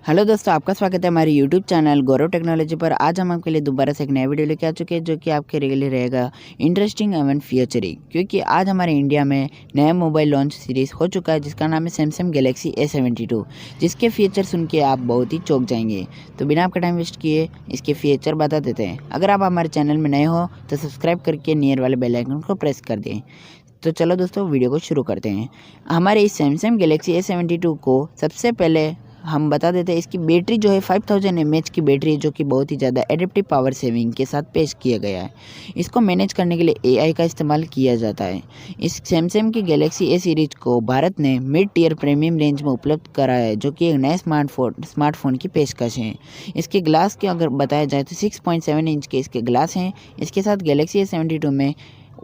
Hello दोस्तों, आपका स्वागत है हमारे यूट्यूब चैनल गौरव टेक्नोलॉजी पर। आज हम आपके लिए दोबारा से एक नया वीडियो लेके आ चुके हैं जो कि आपके लिए रहेगा इंटरेस्टिंग एवं फ्यूचरिंग, क्योंकि आज हमारे इंडिया में नया मोबाइल लॉन्च सीरीज़ हो चुका है जिसका नाम है सैमसंग गैलेक्सी A72, जिसके फीचर सुन के आप बहुत ही चौंक जाएंगे। तो बिना आपका टाइम वेस्ट किए इसके फीचर बता देते हैं। अगर आप हमारे चैनल में नए हो तो सब्सक्राइब करके नियर वाले बेल आइकन को प्रेस कर दें। तो चलो दोस्तों, वीडियो को शुरू करते हैं। हमारे इस सैमसंग गैलेक्सी A72 को सबसे पहले हम बता देते हैं, इसकी बैटरी जो है 5000 mAh की बैटरी है, जो कि बहुत ही ज़्यादा एडेप्टिव पावर सेविंग के साथ पेश किया गया है। इसको मैनेज करने के लिए AI का इस्तेमाल किया जाता है। इस सैमसंग की गैलेक्सी A सीरीज को भारत ने मिड टियर प्रीमियम रेंज में उपलब्ध कराया है, जो कि एक नए स्मार्टफोन की पेशकश है। इसके ग्लास के अगर बताया जाए तो 6.7 इंच के इसके ग्लास हैं। इसके साथ गैलेक्सी A72 में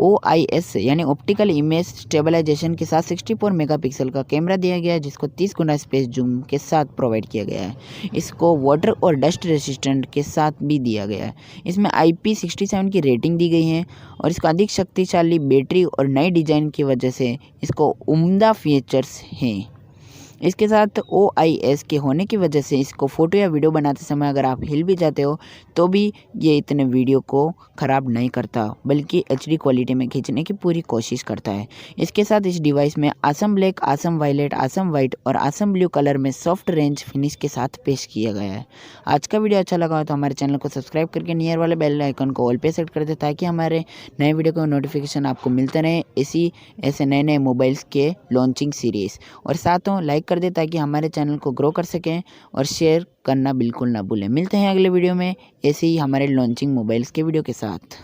OIS यानी ऑप्टिकल इमेज स्टेबलाइजेशन के साथ 64 मेगापिक्सल का कैमरा दिया गया है, जिसको 30 गुना स्पेस जूम के साथ प्रोवाइड किया गया है। इसको वाटर और डस्ट रेसिस्टेंट के साथ भी दिया गया है। इसमें IP67 की रेटिंग दी गई है और इसका अधिक शक्तिशाली बैटरी और नई डिज़ाइन की वजह से इसको उम्दा फीचर्स हैं। इसके साथ OIS के होने की वजह से इसको फ़ोटो या वीडियो बनाते समय अगर आप हिल भी जाते हो तो भी ये इतने वीडियो को ख़राब नहीं करता, बल्कि HD क्वालिटी में खींचने की पूरी कोशिश करता है। इसके साथ इस डिवाइस में awesome black, awesome violet, awesome white और आसम ब्लू कलर में सॉफ्ट रेंज फिनिश के साथ पेश किया गया है। आज का वीडियो अच्छा लगा हो तो हमारे चैनल को सब्सक्राइब करके नियर वाले बेल आइकन को ऑल पे सेट कर दे, ताकि हमारे नए वीडियो का नोटिफिकेशन आपको मिलते रहे ऐसे नए नए मोबाइल्स के लॉन्चिंग सीरीज़। और साथों लाइक कर दे ताकि हमारे चैनल को ग्रो कर सकें, और शेयर करना बिल्कुल ना भूलें। मिलते हैं अगले वीडियो में ऐसे ही हमारे लॉन्चिंग मोबाइल्स के वीडियो के साथ।